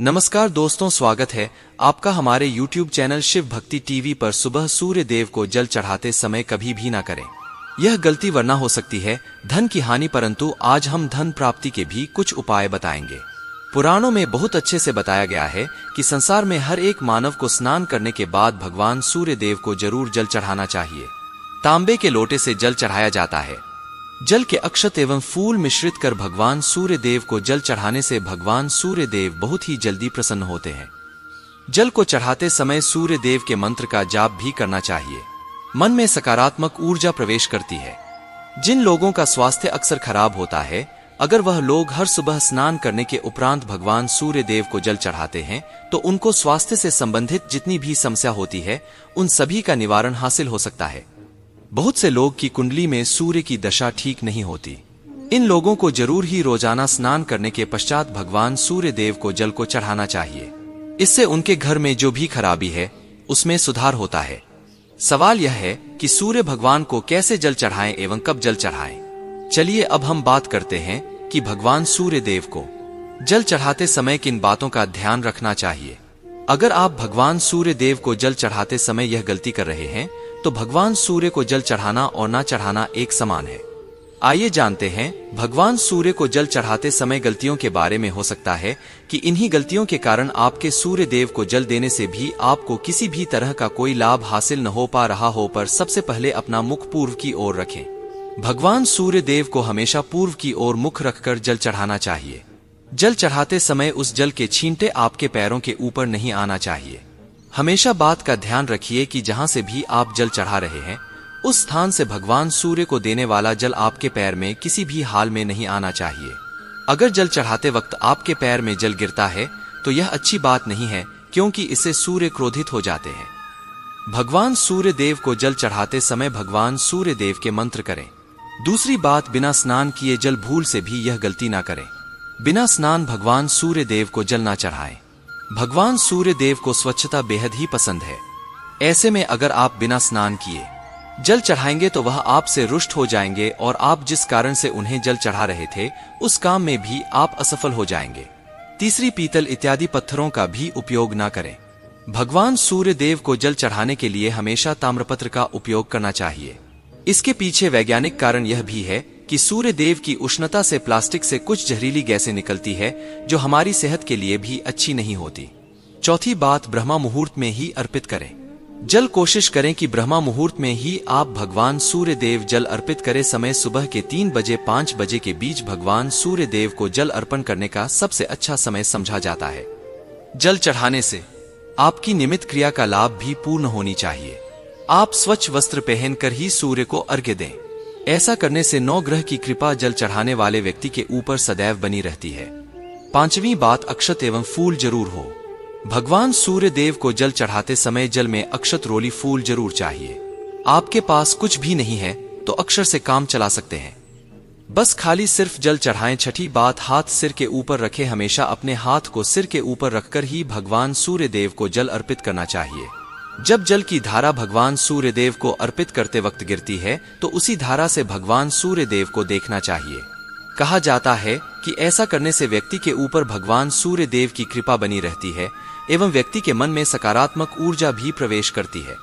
नमस्कार दोस्तों, स्वागत है आपका हमारे YouTube चैनल शिव भक्ति टीवी पर। सुबह सूर्य देव को जल चढ़ाते समय कभी भी ना करें। यह गलती वरना हो सकती है धन की हानि, परंतु आज हम धन प्राप्ति के भी कुछ उपाय बताएंगे। पुराणों में बहुत अच्छे से बताया गया है कि संसार में हर एक मानव को स्नान करने के बाद भगवान सूर्य देव को जरूर जल चढ़ाना चाहिए। तांबे के लोटे से जल चढ़ाया जाता है। जल के अक्षत एवं फूल मिश्रित कर भगवान सूर्य देव को जल चढ़ाने से भगवान सूर्य देव बहुत ही जल्दी प्रसन्न होते हैं। जल को चढ़ाते समय सूर्य देव के मंत्र का जाप भी करना चाहिए। मन में सकारात्मक ऊर्जा प्रवेश करती है। जिन लोगों का स्वास्थ्य अक्सर खराब होता है, अगर वह लोग हर सुबह स्नान करने के उपरांत भगवान सूर्य देव को जल चढ़ाते हैं तो उनको स्वास्थ्य से संबंधित जितनी भी समस्या होती है उन सभी का निवारण हासिल हो सकता है। बहुत से लोग की कुंडली में सूर्य की दशा ठीक नहीं होती। इन लोगों को जरूर ही रोजाना स्नान करने के पश्चात भगवान सूर्य देव को जल को चढ़ाना चाहिए। इससे उनके घर में जो भी खराबी है उसमें सुधार होता है। सवाल यह है कि सूर्य भगवान को कैसे जल चढ़ाएं एवं कब जल चढ़ाएं। चलिए अब हम बात करते हैं कि भगवान सूर्य देव को जल चढ़ाते समय किन बातों का ध्यान रखना चाहिए। अगर आप भगवान सूर्य देव को जल चढ़ाते समय यह गलती कर रहे हैं तो भगवान सूर्य को जल चढ़ाना और ना चढ़ाना एक समान है। आइए जानते हैं भगवान सूर्य को जल चढ़ाते समय गलतियों के बारे में। हो सकता है कि इन्हीं गलतियों के कारण आपके सूर्य देव को जल देने से भी आपको किसी भी तरह का कोई लाभ हासिल न हो पा रहा हो। पर सबसे पहले अपना मुख पूर्व की ओर रखें। भगवान सूर्य देव को हमेशा पूर्व की ओर मुख रखकर जल चढ़ाना चाहिए। जल चढ़ाते समय उस जल के छींटे आपके पैरों के ऊपर नहीं आना चाहिए। हमेशा बात का ध्यान रखिए कि जहां से भी आप जल चढ़ा रहे हैं उस स्थान से भगवान सूर्य को देने वाला जल आपके पैर में किसी भी हाल में नहीं आना चाहिए। अगर जल चढ़ाते वक्त आपके पैर में जल गिरता है तो यह अच्छी बात नहीं है, क्योंकि इससे सूर्य क्रोधित हो जाते हैं। भगवान सूर्य देव को जल चढ़ाते समय भगवान सूर्य देव के मंत्र करें। दूसरी बात, बिना स्नान किए जल भूल से भी यह गलती ना करें। बिना स्नान भगवान सूर्य देव को जल ना चढ़ाएं। भगवान सूर्य देव को स्वच्छता बेहद ही पसंद है। ऐसे में अगर आप बिना स्नान किए जल चढ़ाएंगे तो वह आपसे रुष्ट हो जाएंगे और आप जिस कारण से उन्हें जल चढ़ा रहे थे उस काम में भी आप असफल हो जाएंगे। तीसरी, पीतल इत्यादि पत्थरों का भी उपयोग ना करें। भगवान सूर्य देव को जल चढ़ाने के लिए हमेशा ताम्रपत्र का उपयोग करना चाहिए। इसके पीछे वैज्ञानिक कारण यह भी है कि सूर्य देव की उष्णता से प्लास्टिक से कुछ जहरीली गैसें निकलती है जो हमारी सेहत के लिए भी अच्छी नहीं होती। चौथी बात, ब्रह्मा मुहूर्त में ही अर्पित करें। जल कोशिश करें कि ब्रह्मा मुहूर्त में ही आप भगवान सूर्य देव जल अर्पित करें। समय सुबह के 3 बजे 5 बजे के बीच भगवान सूर्य देव को जल अर्पण करने का सबसे अच्छा समय समझा जाता है। जल चढ़ाने से आपकी निमित्त क्रिया का लाभ भी पूर्ण होनी चाहिए। आप स्वच्छ वस्त्र पहनकर ही सूर्य को अर्घ्य दें। ऐसा करने से 9 ग्रह की कृपा जल चढ़ाने वाले व्यक्ति के ऊपर सदैव बनी रहती है। पांचवी बात, अक्षत एवं फूल जरूर हो। भगवान सूर्य देव को जल चढ़ाते समय जल में अक्षत रोली फूल जरूर चाहिए। आपके पास कुछ भी नहीं है तो अक्षर से काम चला सकते हैं। बस खाली सिर्फ जल चढ़ाएं। छठी बात, हाथ सिर के ऊपर रखें। हमेशा अपने हाथ को सिर के ऊपर रखकर ही भगवान सूर्य देव को जल अर्पित करना चाहिए। जब जल की धारा भगवान सूर्य देव को अर्पित करते वक्त गिरती है तो उसी धारा से भगवान सूर्य देव को देखना चाहिए। कहा जाता है कि ऐसा करने से व्यक्ति के ऊपर भगवान सूर्य देव की कृपा बनी रहती है एवं व्यक्ति के मन में सकारात्मक ऊर्जा भी प्रवेश करती है।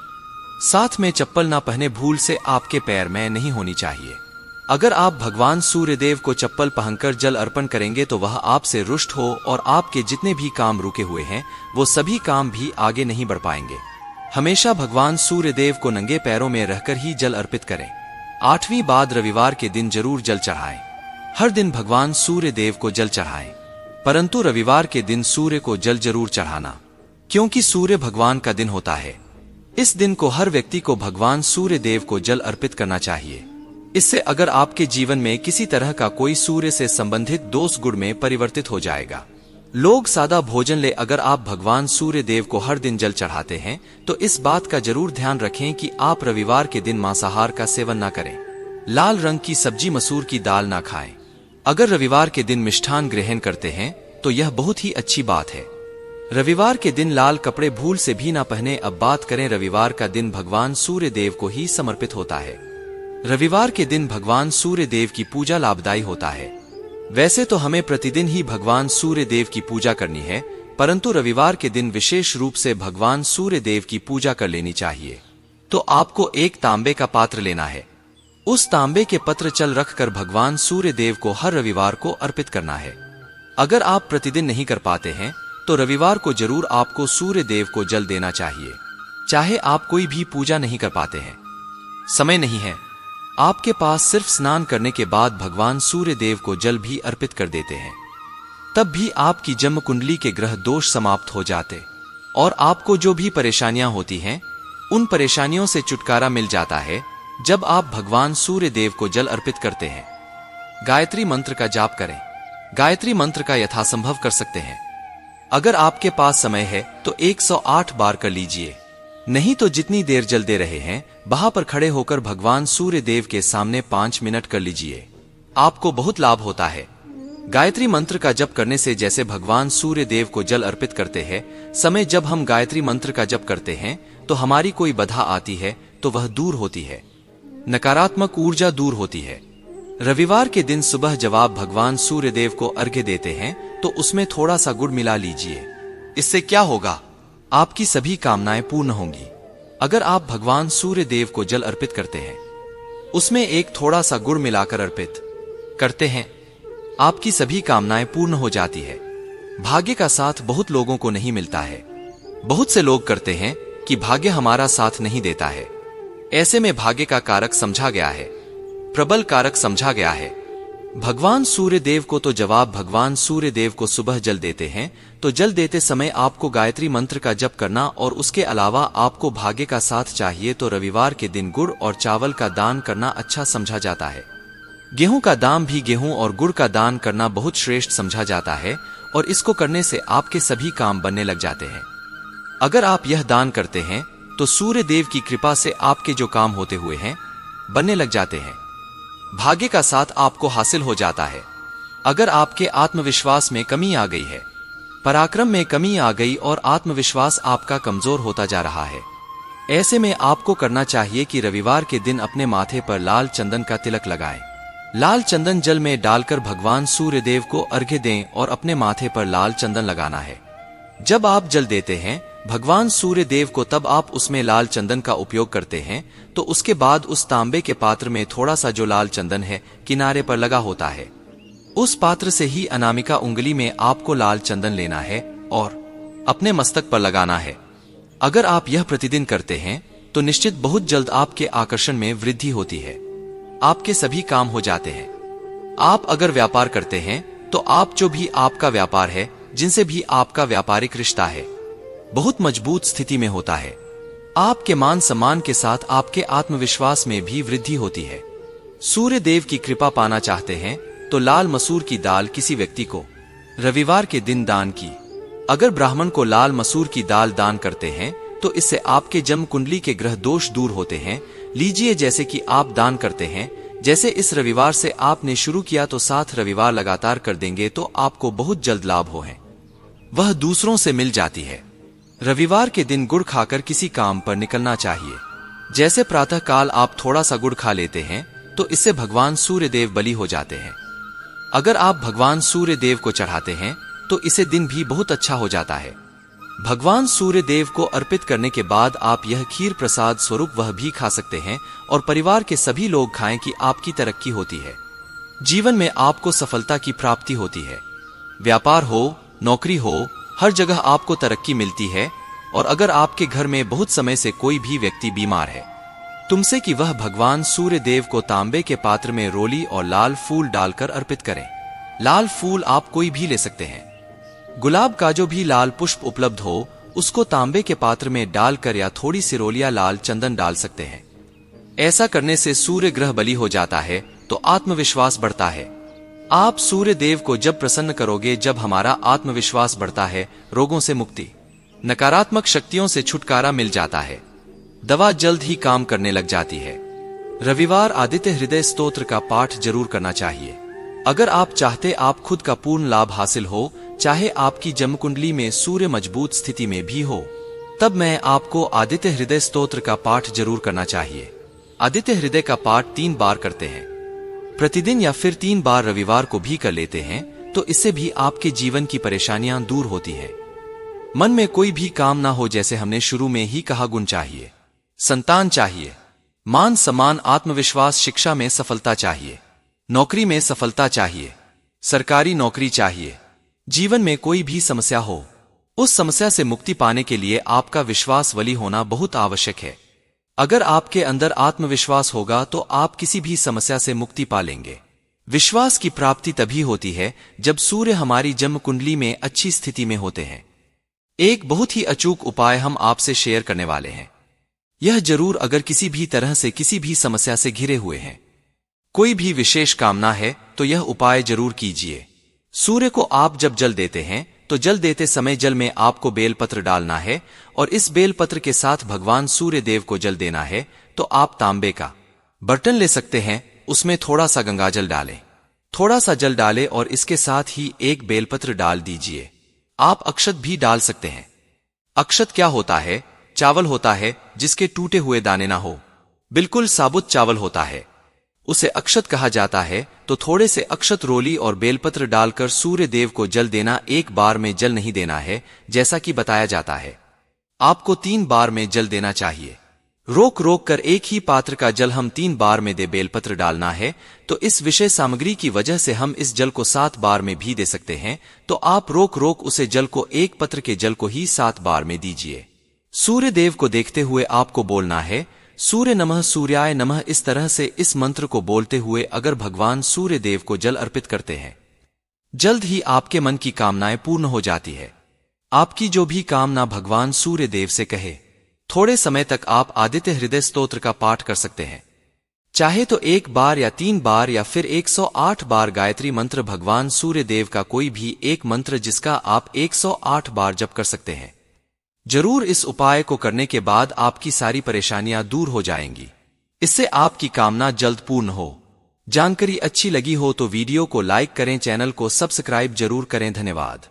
साथ में चप्पल ना पहने भूल से आपके पैर में नहीं होनी चाहिए। अगर आप भगवान सूर्य देव को चप्पल पहनकर जल अर्पण करेंगे तो वह आपसे रुष्ट हो और आपके जितने भी काम रुके हुए हैं वो सभी काम भी आगे नहीं बढ़ पाएंगे। हमेशा भगवान सूर्य देव को नंगे पैरों में रहकर ही जल अर्पित करें। आठवीं बात, रविवार के दिन जरूर जल चढ़ाएं। हर दिन भगवान सूर्य देव को जल चढ़ाएं, परंतु रविवार के दिन सूर्य को जल जरूर चढ़ाना, क्योंकि सूर्य भगवान का दिन होता है। इस दिन को हर व्यक्ति को भगवान सूर्य देव को जल अर्पित करना चाहिए। इससे अगर आपके जीवन में किसी तरह का कोई सूर्य से संबंधित दोष गुण में परिवर्तित हो जाएगा। लोग सादा भोजन ले, अगर आप भगवान सूर्य देव को हर दिन जल चढ़ाते हैं तो इस बात का जरूर ध्यान रखें कि आप रविवार के दिन मांसाहार का सेवन ना करें। लाल रंग की सब्जी, मसूर की दाल ना खाएं। अगर रविवार के दिन मिष्ठान ग्रहण करते हैं तो यह बहुत ही अच्छी बात है। रविवार के दिन लाल कपड़े भूल से भी ना पहने। अब बात करें, रविवार का दिन भगवान सूर्य देव को ही समर्पित होता है। रविवार के दिन भगवान सूर्य देव की पूजा लाभदायी होता है। वैसे तो हमें प्रतिदिन ही भगवान सूर्य देव की पूजा करनी है, परंतु रविवार के दिन विशेष रूप से भगवान सूर्य देव की पूजा कर लेनी चाहिए। तो आपको एक तांबे का पात्र लेना है। उस तांबे के पत्र जल रखकर भगवान सूर्य देव को हर रविवार को अर्पित करना है। अगर आप प्रतिदिन नहीं कर पाते हैं तो रविवार को जरूर आपको सूर्य देव को जल देना चाहिए। चाहे आप कोई भी पूजा नहीं कर पाते हैं, समय नहीं है, आपके पास सिर्फ स्नान करने के बाद भगवान सूर्य देव को जल भी अर्पित कर देते हैं, तब भी आपकी जन्म कुंडली के ग्रह दोष समाप्त हो जाते और आपको जो भी परेशानियां होती हैं उन परेशानियों से छुटकारा मिल जाता है जब आप भगवान सूर्य देव को जल अर्पित करते हैं। गायत्री मंत्र का जाप करें। गायत्री मंत्र का यथासंभव कर सकते हैं। अगर आपके पास समय है तो 108 बार कर लीजिए, नहीं तो जितनी देर जल दे रहे हैं वहां पर खड़े होकर भगवान सूर्य देव के सामने 5 मिनट कर लीजिए। आपको बहुत लाभ होता है। गायत्री मंत्र का जप करने से जैसे भगवान सूर्य देव को जल अर्पित करते हैं, समय जब हम गायत्री मंत्र का जप करते हैं तो हमारी कोई बाधा आती है तो वह दूर होती है, नकारात्मक ऊर्जा दूर होती है। रविवार के दिन सुबह जब आप भगवान सूर्य देव को अर्घ्य देते हैं तो उसमें थोड़ा सा गुड़ मिला लीजिए। इससे क्या होगा, आपकी सभी कामनाएं पूर्ण होंगी। अगर आप भगवान सूर्य देव को जल अर्पित करते हैं, उसमें एक थोड़ा सा गुड़ मिलाकर अर्पित करते हैं, आपकी सभी कामनाएं पूर्ण हो जाती है। भाग्य का साथ बहुत लोगों को नहीं मिलता है। बहुत से लोग करते हैं कि भाग्य हमारा साथ नहीं देता है। ऐसे में भाग्य का कारक समझा गया है, प्रबल कारक समझा गया है भगवान सूर्य देव को। तो जवाब भगवान सूर्य देव को सुबह जल देते हैं तो जल देते समय आपको गायत्री मंत्र का जप करना और उसके अलावा आपको भाग्य का साथ चाहिए तो रविवार के दिन गुड़ और चावल का दान करना अच्छा समझा जाता है। गेहूं का दान भी गेहूं और गुड़ का दान करना बहुत श्रेष्ठ समझा जाता है और इसको करने से आपके सभी काम बनने लग जाते हैं। अगर आप यह दान करते हैं तो सूर्य देव की कृपा से आपके जो काम होते हुए हैं बनने लग जाते हैं। भाग्य का साथ आपको हासिल हो जाता है। अगर आपके आत्मविश्वास में कमी आ गई है, पराक्रम में कमी आ गई और आत्मविश्वास आपका कमजोर होता जा रहा है, ऐसे में आपको करना चाहिए कि रविवार के दिन अपने माथे पर लाल चंदन का तिलक लगाएं। लाल चंदन जल में डालकर भगवान सूर्य देव को अर्घ्य दें और अपने माथे पर लाल चंदन लगाना है। जब आप जल देते हैं भगवान सूर्य देव को तब आप उसमें लाल चंदन का उपयोग करते हैं तो उसके बाद उस तांबे के पात्र में थोड़ा सा जो लाल चंदन है किनारे पर लगा होता है, उस पात्र से ही अनामिका उंगली में आपको लाल चंदन लेना है और अपने मस्तक पर लगाना है। अगर आप यह प्रतिदिन करते हैं तो निश्चित बहुत जल्द आपके आकर्षण में वृद्धि होती है, आपके सभी काम हो जाते हैं। आप अगर व्यापार करते हैं तो आप जो भी आपका व्यापार है, जिनसे भी आपका व्यापारिक रिश्ता है, बहुत मजबूत स्थिति में होता है। आपके मान सम्मान के साथ आपके आत्मविश्वास में भी वृद्धि होती है। सूर्य देव की कृपा पाना चाहते हैं तो लाल मसूर की दाल किसी व्यक्ति को रविवार के दिन दान की। अगर ब्राह्मण को लाल मसूर की दाल दान करते हैं तो इससे आपके जन्म कुंडली के ग्रह दोष दूर होते हैं। लीजिए, जैसे कि आप दान करते हैं, जैसे इस रविवार से आपने शुरू किया तो 7 रविवार लगातार कर देंगे तो आपको बहुत जल्द लाभ हो है, वह दूसरों से मिल जाती है। रविवार के दिन गुड़ खाकर किसी काम पर निकलना चाहिए। जैसे प्रातः काल आप थोड़ा सा गुड़ खा लेते हैं तो इससे भगवान सूर्य देव बलि हो जाते हैं। अगर आप भगवान सूर्य देव को चढ़ाते हैं तो इसे दिन भी बहुत अच्छा हो जाता है। भगवान सूर्य देव को अर्पित करने के बाद आप यह खीर प्रसाद स्वरूप वह भी खा सकते हैं और परिवार के सभी लोग खाएं कि आपकी तरक्की होती है। जीवन में आपको सफलता की प्राप्ति होती है। व्यापार हो, नौकरी हो, हर जगह आपको तरक्की मिलती है। और अगर आपके घर में बहुत समय से कोई भी व्यक्ति बीमार है, तुमसे कि वह भगवान सूर्य देव को तांबे के पात्र में रोली और लाल फूल डालकर अर्पित करें। लाल फूल आप कोई भी ले सकते हैं। गुलाब का जो भी लाल पुष्प उपलब्ध हो उसको तांबे के पात्र में डालकर या थोड़ी सी रोलियां लाल चंदन डाल सकते हैं। ऐसा करने से सूर्य ग्रह बलि हो जाता है तो आत्मविश्वास बढ़ता है। आप सूर्य देव को जब प्रसन्न करोगे, जब हमारा आत्मविश्वास बढ़ता है, रोगों से मुक्ति, नकारात्मक शक्तियों से छुटकारा मिल जाता है। दवा जल्द ही काम करने लग जाती है। रविवार आदित्य हृदय स्तोत्र का पाठ जरूर करना चाहिए। अगर आप चाहते आप खुद का पूर्ण लाभ हासिल हो, चाहे आपकी जन्म कुंडली में सूर्य मजबूत स्थिति में भी हो, तब मैं आपको आदित्य हृदय स्तोत्र का पाठ जरूर करना चाहिए। आदित्य हृदय का पाठ 3 बार करते हैं प्रतिदिन या फिर 3 बार रविवार को भी कर लेते हैं तो इससे भी आपके जीवन की परेशानियां दूर होती है। मन में कोई भी काम ना हो, जैसे हमने शुरू में ही कहा, गुण चाहिए, संतान चाहिए, मान सम्मान, आत्मविश्वास, शिक्षा में सफलता चाहिए, नौकरी में सफलता चाहिए, सरकारी नौकरी चाहिए। जीवन में कोई भी समस्या हो, उस समस्या से मुक्ति पाने के लिए आपका विश्वास बली होना बहुत आवश्यक है। अगर आपके अंदर आत्मविश्वास होगा तो आप किसी भी समस्या से मुक्ति पा लेंगे। विश्वास की प्राप्ति तभी होती है जब सूर्य हमारी जन्म कुंडली में अच्छी स्थिति में होते हैं। एक बहुत ही अचूक उपाय हम आपसे शेयर करने वाले हैं। यह जरूर अगर किसी भी तरह से किसी भी समस्या से घिरे हुए हैं, कोई भी विशेष कामना है, तो यह उपाय जरूर कीजिए। सूर्य को आप जब जल देते हैं तो जल देते समय जल में आपको बेलपत्र डालना है और इस बेलपत्र के साथ भगवान सूर्य देव को जल देना है। तो आप तांबे का बर्तन ले सकते हैं, उसमें थोड़ा सा गंगाजल डालें, थोड़ा सा जल डालें और इसके साथ ही एक बेलपत्र डाल दीजिए। आप अक्षत भी डाल सकते हैं। अक्षत क्या होता है? चावल होता है जिसके टूटे हुए दाने ना हो, बिल्कुल साबुत चावल होता है, उसे अक्षत कहा जाता है। तो थोड़े से अक्षत रोली और बेलपत्र डालकर सूर्य देव को जल देना। एक बार में जल नहीं देना है, जैसा कि बताया जाता है। आपको 3 बार में जल देना चाहिए। रोक रोक कर एक ही पात्र का जल हम 3 बार में दे, बेलपत्र डालना है। तो इस विशेष सामग्री की वजह से हम इस जल को 7 बार में भी दे सकते हैं। तो आप रोक रोक उसे जल को, एक पत्र के जल को ही 7 बार में दीजिए। सूर्य देव को देखते हुए आपको बोलना है, सूर्य नमः, सूर्याय नमः। इस तरह से इस मंत्र को बोलते हुए अगर भगवान सूर्य देव को जल अर्पित करते हैं, जल्द ही आपके मन की कामनाएं पूर्ण हो जाती है। आपकी जो भी कामना भगवान सूर्य देव से कहे, थोड़े समय तक आप आदित्य हृदय स्तोत्र का पाठ कर सकते हैं। चाहे तो 1 बार या 3 बार या फिर 108 बार गायत्री मंत्र, भगवान सूर्य देव का कोई भी एक मंत्र जिसका आप 108 बार जप कर सकते हैं। जरूर इस उपाय को करने के बाद आपकी सारी परेशानियां दूर हो जाएंगी। इससे आपकी कामना जल्द पूर्ण हो। जानकारी अच्छी लगी हो तो वीडियो को लाइक करें, चैनल को सब्सक्राइब जरूर करें। धन्यवाद।